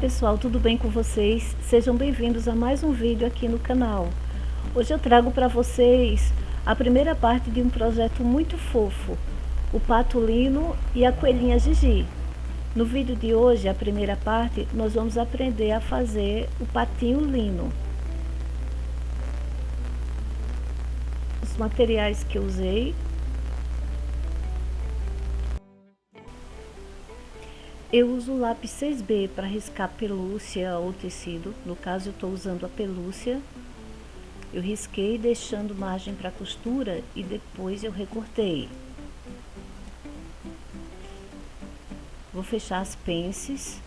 pessoal, tudo bem com vocês? Sejam bem-vindos a mais um vídeo aqui no canal. Hoje eu trago para vocês a primeira parte de um projeto muito fofo, o Pato Lino e a Coelhinha Gigi. No vídeo de hoje, a primeira parte, nós vamos aprender a fazer o patinho lino. Os materiais que eu usei: eu uso lápis 6B para riscar pelúcia ou tecido. No caso, eu estou usando a pelúcia. Eu risquei deixando margem para costura e depois eu recortei. Vou fechar as pences.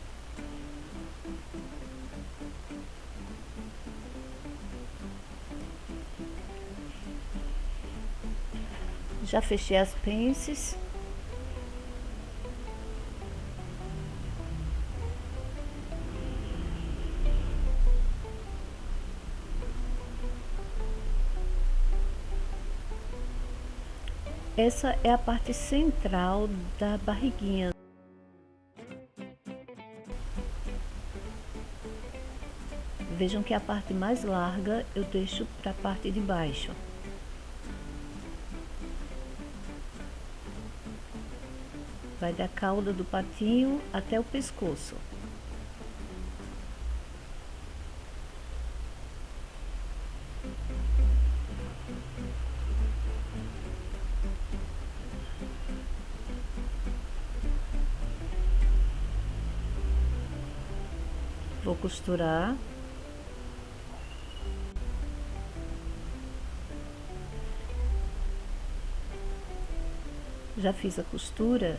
Já fechei as pences. Essa é a parte central da barriguinha. Vejam que a parte mais larga eu deixo para a parte de baixo. Vai da cauda do patinho até o pescoço. Vou costurar. Já fiz a costura.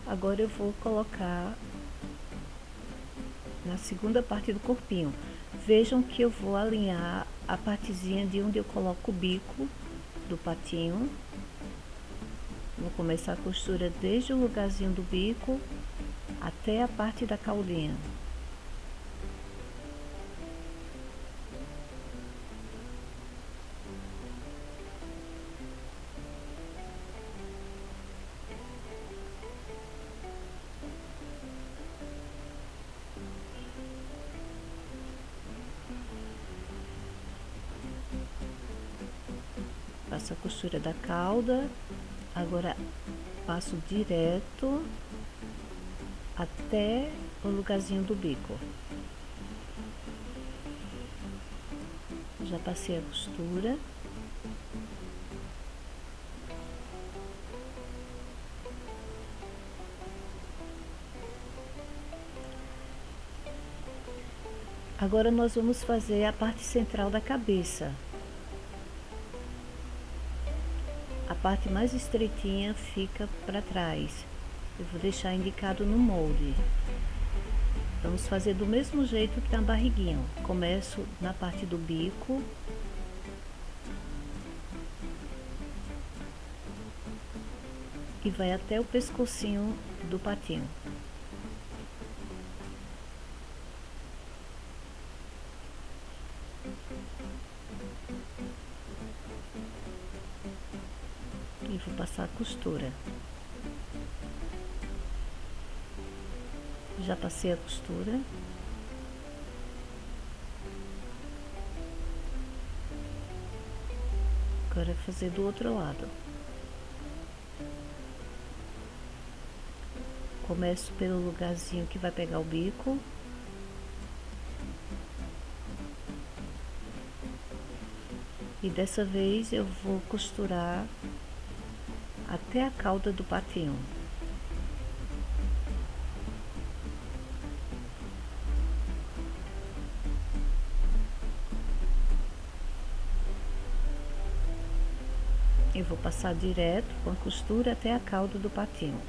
Agora eu vou colocar na segunda parte do corpinho. Vejam que eu vou alinhar a partezinha de onde eu coloco o bico do patinho. Vou começar a costura desde o lugarzinho do bico até a parte da caudinha. Faço a costura da cauda. Agora passo direto até o lugarzinho do bico. Já passei a costura. Agora nós vamos fazer a parte central da cabeça. A parte mais estreitinha fica para trás. Eu vou deixar indicado no molde. Vamos fazer do mesmo jeito que na barriguinha. Começo na parte do bico. E vai até o pescocinho do patinho. E vou passar a costura. Já passei a costura. Agora fazer do outro lado. Começo pelo lugarzinho que vai pegar o bico. E dessa vez eu vou costurar até a cauda do patinho. Eu vou passar direto com a costura até a cauda do patinho.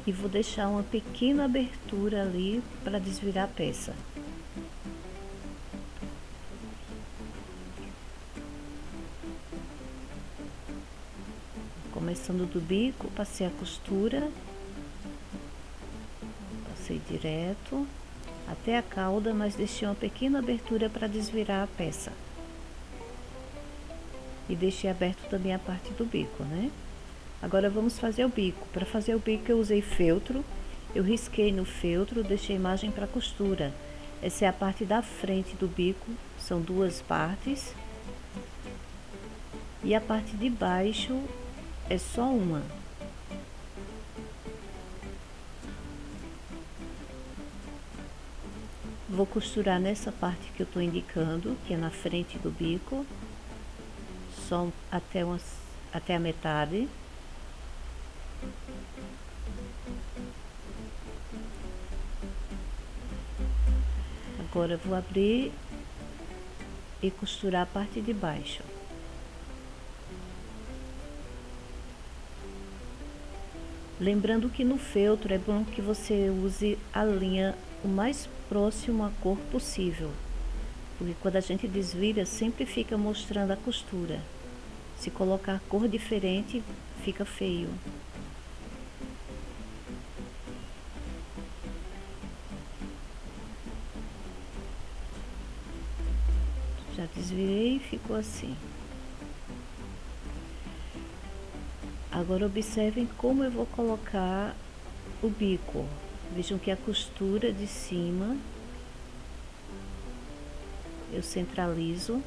E vou deixar uma pequena abertura ali para desvirar a peça. Começando do bico, passei a costura Passei direto até a cauda, mas deixei uma pequena abertura para desvirar a peça. E deixei aberto também a parte do bico, né? Agora vamos fazer o bico. Para fazer o bico eu usei feltro. Eu risquei no feltro, deixei imagem para costura. Essa é a parte da frente do bico, são duas partes. E a parte de baixo é só uma. Vou costurar nessa parte que eu estou indicando, que é na frente do bico, só até a metade. Agora eu vou abrir e costurar a parte de baixo. Lembrando que no feltro é bom que você use a linha o mais próximo à cor possível, porque quando a gente desvira sempre fica mostrando a costura. Se colocar cor diferente, fica feio. Já desvirei e ficou assim. Agora observem como eu vou colocar o bico. Vejam que a costura de cima eu centralizo.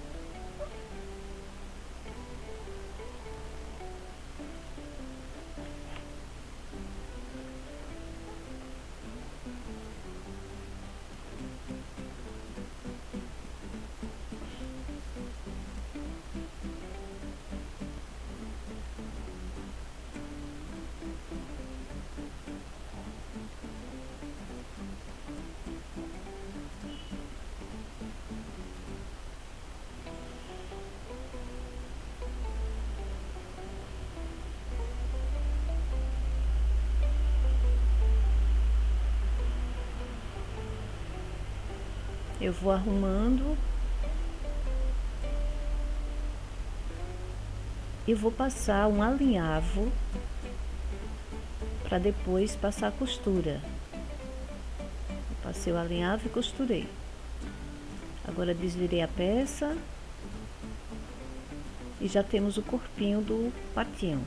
Eu vou arrumando e vou passar um alinhavo para depois passar a costura. Eu passei o alinhavo e costurei. Agora desvirei a peça e já temos o corpinho do patinho.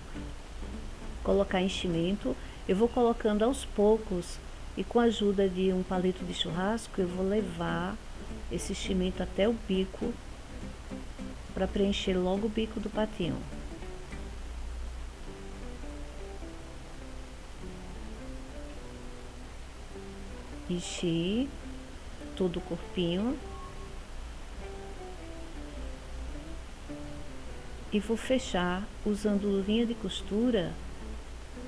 Colocar enchimento, eu vou colocando aos poucos e com a ajuda de um palito de churrasco eu vou levar esse enchimento até o bico para preencher logo o bico do patinho. Enchi todo o corpinho e vou fechar usando linha de costura,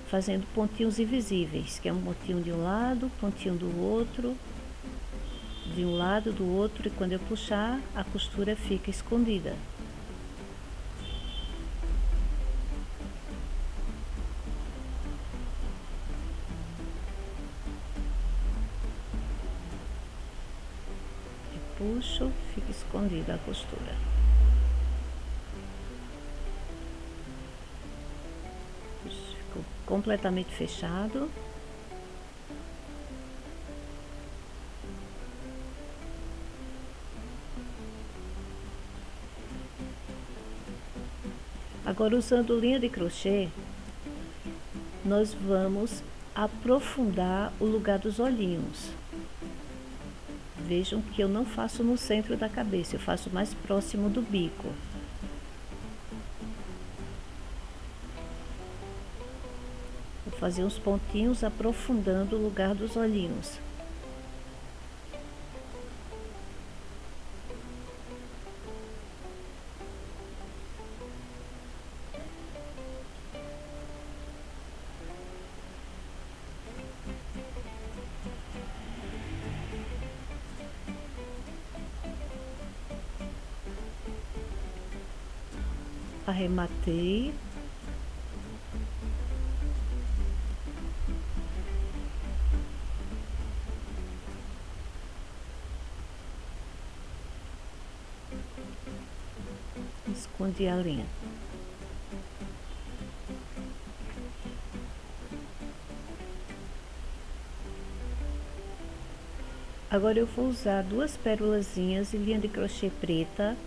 fazendo pontinhos invisíveis, que é um pontinho de um lado, pontinho do outro, de um lado, do outro, e quando eu puxar, a costura fica escondida. E puxo, fica escondida a costura. Ficou completamente fechado. Agora, usando linha de crochê, nós vamos aprofundar o lugar dos olhinhos. Vejam que eu não faço no centro da cabeça, eu faço mais próximo do bico. Vou fazer uns pontinhos aprofundando o lugar dos olhinhos. Arrematei. Escondi a linha. Agora eu vou usar 2 pérolazinhas e linha de crochê preta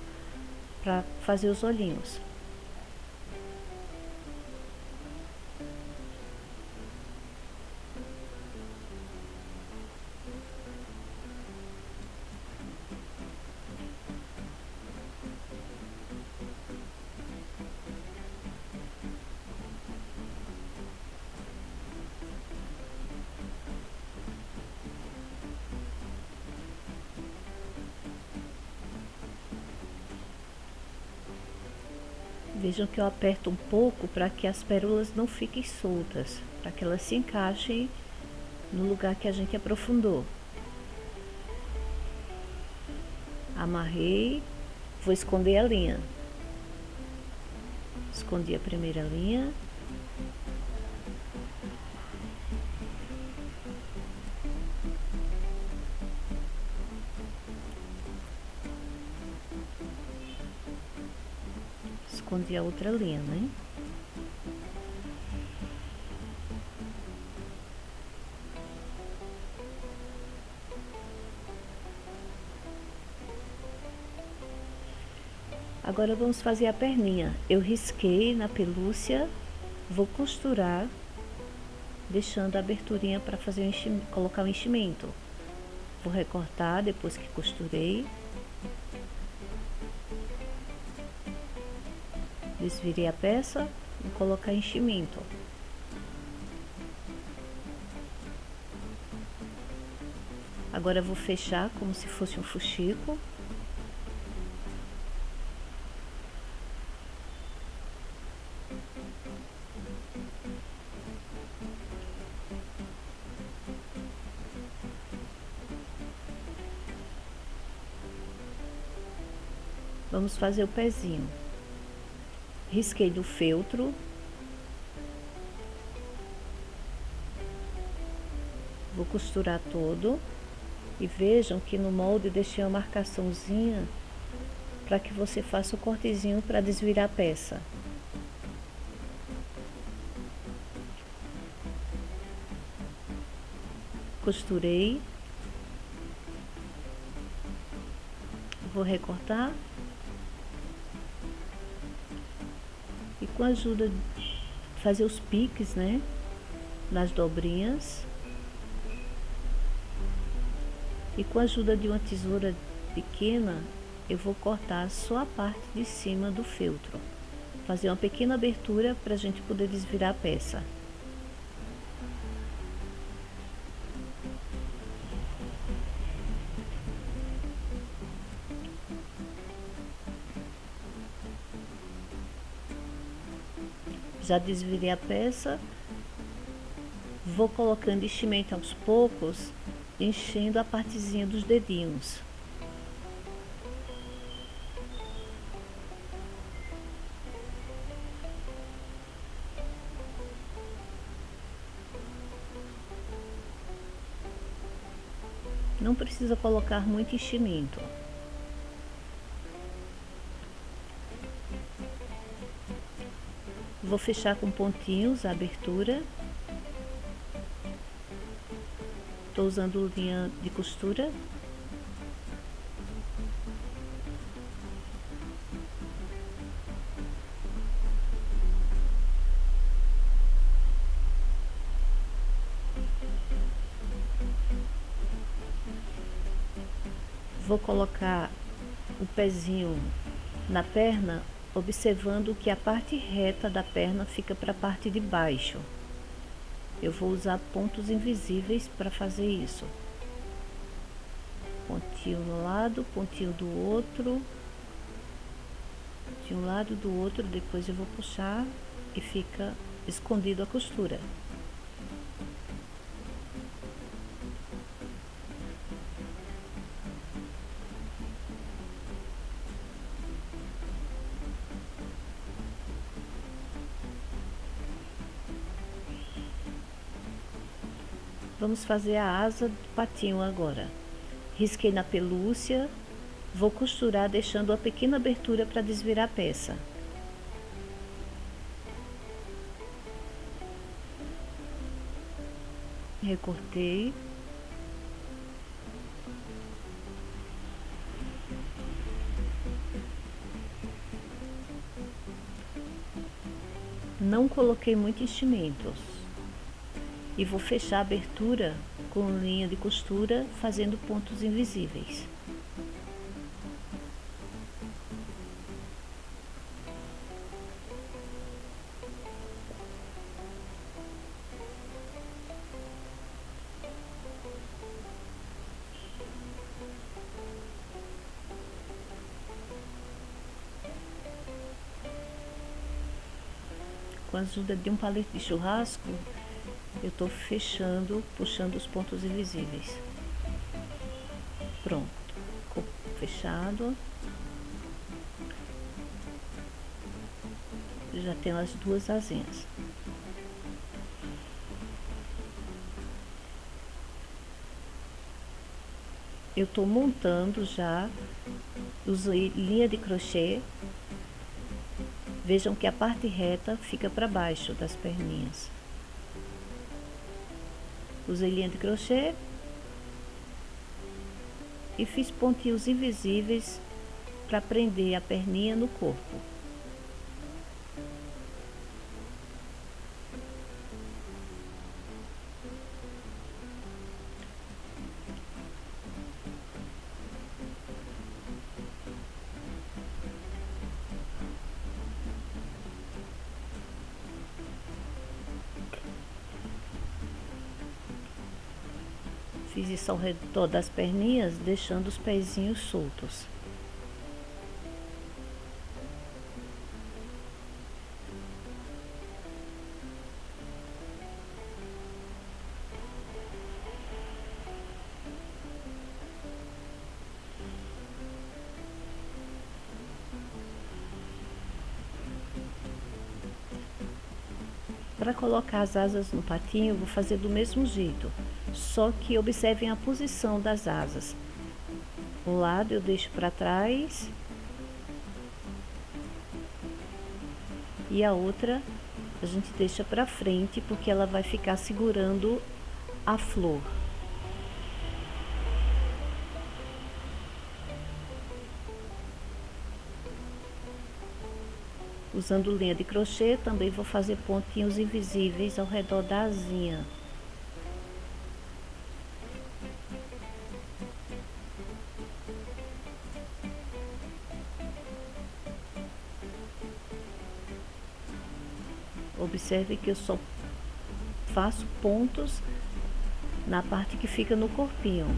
para fazer os olhinhos. Vejam que eu aperto um pouco para que as pérolas não fiquem soltas, para que elas se encaixem no lugar que a gente aprofundou. Amarrei, vou esconder a linha. Escondi a primeira linha. Escondi a outra linha, né? Agora vamos fazer a perninha. Eu risquei na pelúcia, vou costurar, deixando a aberturinha para fazer colocar o enchimento. Vou recortar depois que costurei. Desvirei a peça e colocar enchimento. Agora eu vou fechar como se fosse um fuxico. Vamos fazer o pezinho. Risquei do feltro. Vou costurar todo. E vejam que no molde deixei uma marcaçãozinha para que você faça o cortezinho para desvirar a peça. Costurei. Vou recortar. E com a ajuda de fazer os piques, né, nas dobrinhas. E com a ajuda de uma tesoura pequena, eu vou cortar só a parte de cima do feltro. Fazer uma pequena abertura para a gente poder desvirar a peça. Já desvirei a peça. Vou colocando enchimento aos poucos, enchendo a partezinha dos dedinhos. Não precisa colocar muito enchimento. Vou fechar com pontinhos a abertura. Estou usando linha de costura. Vou colocar o pezinho na perna, observando que a parte reta da perna fica para a parte de baixo. Eu vou usar pontos invisíveis para fazer isso. Pontinho no lado, pontinho do outro, de um lado do outro, depois eu vou puxar e fica escondido a costura. Vamos fazer a asa do patinho agora. Risquei na pelúcia, vou costurar deixando uma pequena abertura para desvirar a peça. Recortei. não coloquei muito enchimentos. E vou fechar a abertura com linha de costura, fazendo pontos invisíveis. Com a ajuda de um palito de churrasco, eu estou fechando, puxando os pontos invisíveis. Pronto, ficou fechado. Já tenho as duas asinhas. Eu estou montando já, usei linha de crochê. Vejam que a parte reta fica para baixo das perninhas. Usei linha de crochê e fiz pontinhos invisíveis para prender a perninha no corpo. Fiz isso ao redor das perninhas, deixando os pezinhos soltos. Para colocar as asas no patinho, eu vou fazer do mesmo jeito, só que observem a posição das asas. Um lado eu deixo para trás e a outra a gente deixa para frente, porque ela vai ficar segurando a flor. Usando linha de crochê, também vou fazer pontinhos invisíveis ao redor da asinha. Observe que eu só faço pontos na parte que fica no corpinho.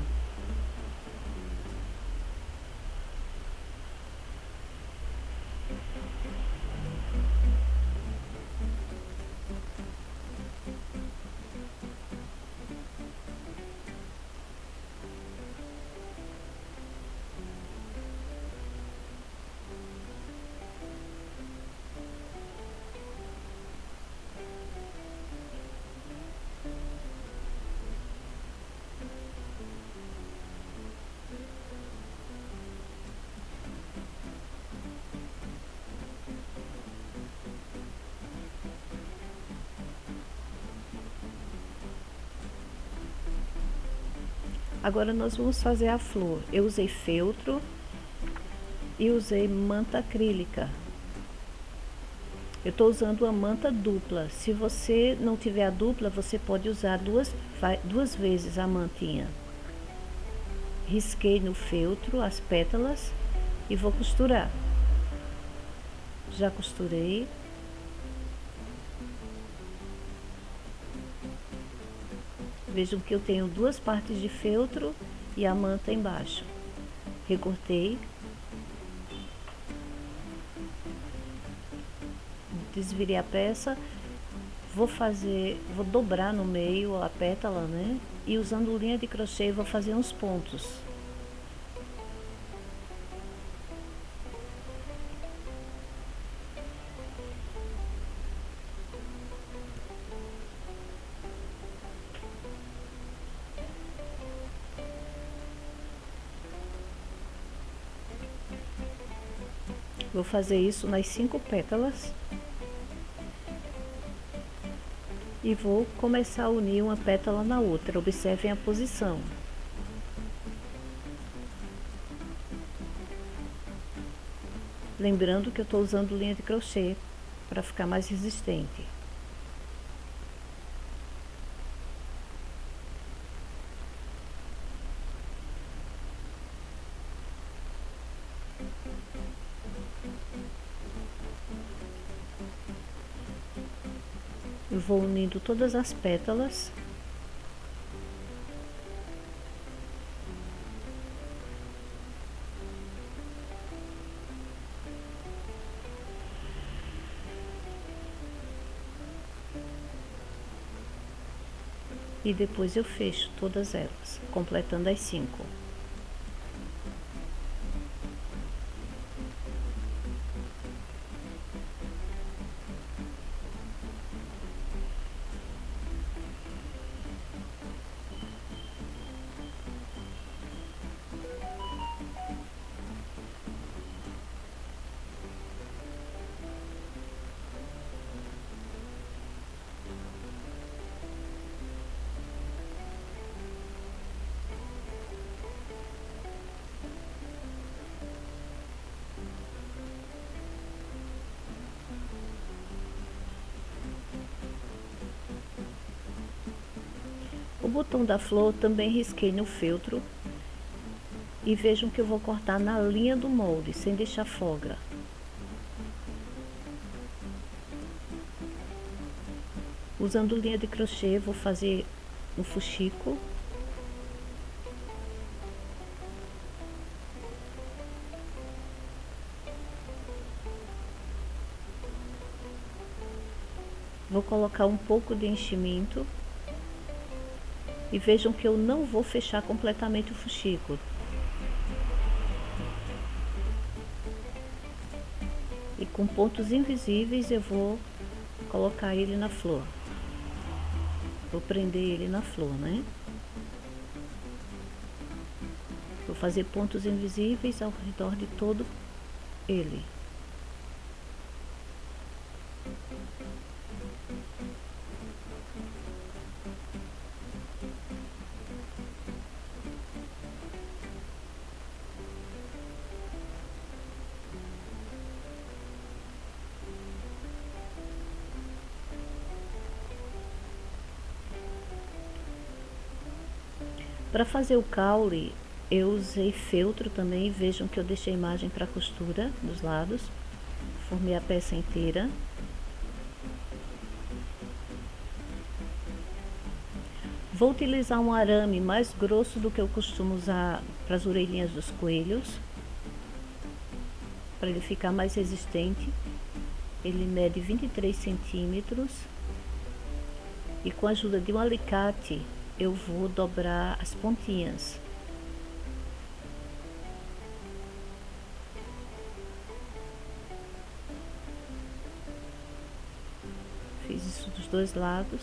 Agora nós vamos fazer a flor. Eu usei feltro e usei manta acrílica. Eu estou usando uma manta dupla. Se você não tiver a dupla, você pode usar duas vezes a mantinha. Risquei no feltro as pétalas e vou costurar. Já costurei. Vejam que eu tenho duas partes de feltro e a manta embaixo. Recortei. Desvirei a peça. Vou dobrar no meio a pétala, né? E usando linha de crochê vou fazer uns pontos. Vou fazer isso nas 5 pétalas. E vou começar a unir uma pétala na outra. Observem a posição. Lembrando que eu estou usando linha de crochê para ficar mais resistente. Eu vou unindo todas as pétalas. E depois eu fecho todas elas, completando as 5. O botão da flor também risquei no feltro e vejam que eu vou cortar na linha do molde, sem deixar folga. Usando linha de crochê, vou fazer um fuxico. Vou colocar um pouco de enchimento. E vejam que eu não vou fechar completamente o fuxico. E com pontos invisíveis eu vou colocar ele na flor. Vou prender ele na flor, né? Vou fazer pontos invisíveis ao redor de todo ele. Para fazer o caule, eu usei feltro também. Vejam que eu deixei a imagem para costura dos lados. Formei a peça inteira. Vou utilizar um arame mais grosso do que eu costumo usar para as orelhinhas dos coelhos, para ele ficar mais resistente. Ele mede 23 centímetros e com a ajuda de um alicate eu vou dobrar as pontinhas. Fiz isso dos dois lados.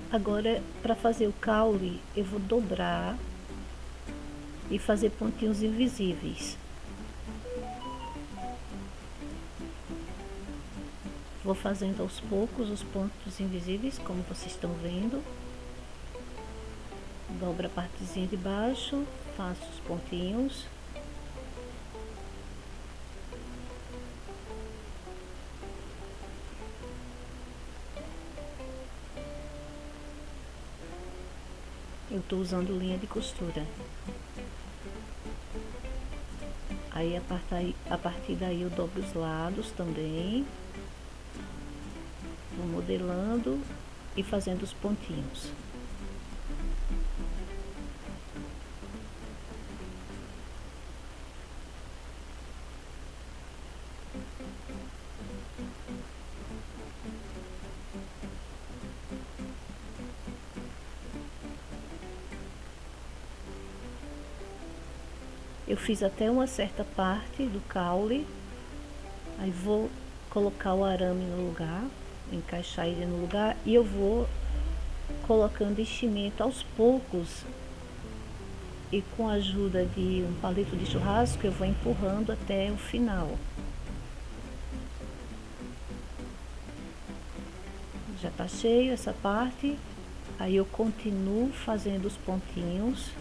Agora, para fazer o caule, eu vou dobrar e fazer pontinhos invisíveis. Vou fazendo aos poucos os pontos invisíveis, como vocês estão vendo. Dobro a partezinha de baixo, faço os pontinhos. Eu tô usando linha de costura. Aí a partir daí eu dobro os lados também. Vou modelando e fazendo os pontinhos. Eu fiz até uma certa parte do caule. Aí vou colocar o arame no lugar, encaixar ele no lugar, e eu vou colocando enchimento aos poucos, e com a ajuda de um palito de churrasco eu vou empurrando até o final. Já tá cheio essa parte. Aí eu continuo fazendo os pontinhos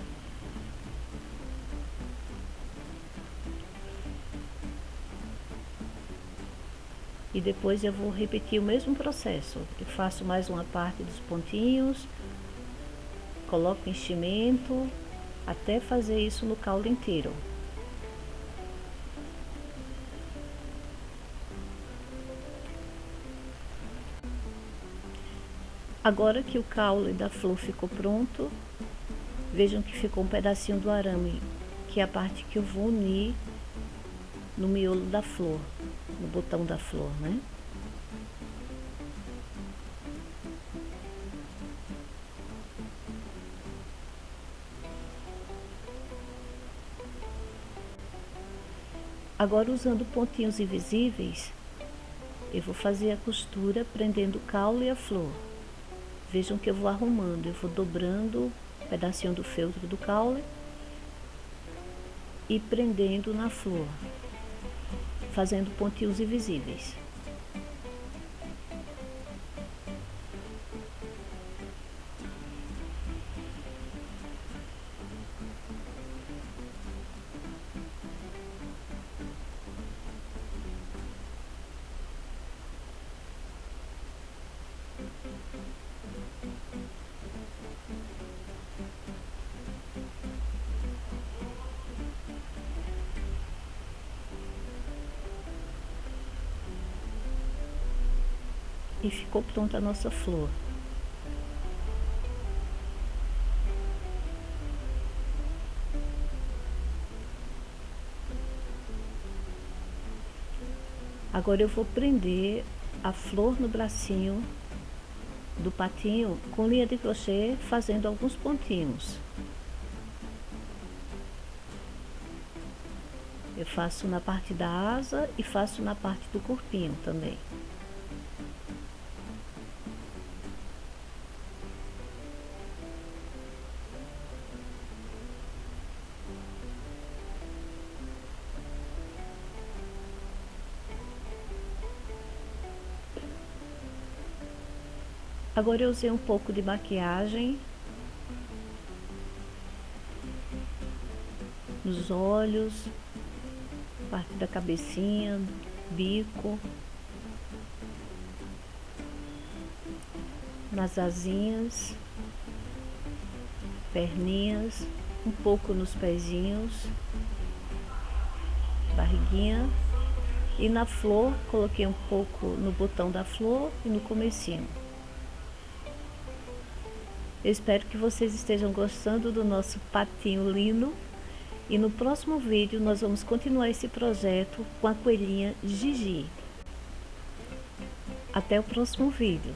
E depois eu vou repetir o mesmo processo. Eu faço mais uma parte dos pontinhos, coloco enchimento, até fazer isso no caule inteiro. Agora que o caule da flor ficou pronto, vejam que ficou um pedacinho do arame, que é a parte que eu vou unir no miolo da flor, no botão da flor, né? Agora, usando pontinhos invisíveis, eu vou fazer a costura prendendo o caule e a flor. Vejam que eu vou arrumando, eu vou dobrando um pedacinho do feltro do caule e prendendo na flor, fazendo pontinhos invisíveis. E ficou pronta a nossa flor. Agora eu vou prender a flor no bracinho do patinho com linha de crochê, fazendo alguns pontinhos. Eu faço na parte da asa e faço na parte do corpinho também. Agora eu usei um pouco de maquiagem nos olhos, parte da cabecinha, bico, nas asinhas, perninhas, um pouco nos pezinhos, barriguinha. E na flor, coloquei um pouco no botão da flor e no comecinho. Eu espero que vocês estejam gostando do nosso patinho lindo. E no próximo vídeo nós vamos continuar esse projeto com a coelhinha Gigi. Até o próximo vídeo.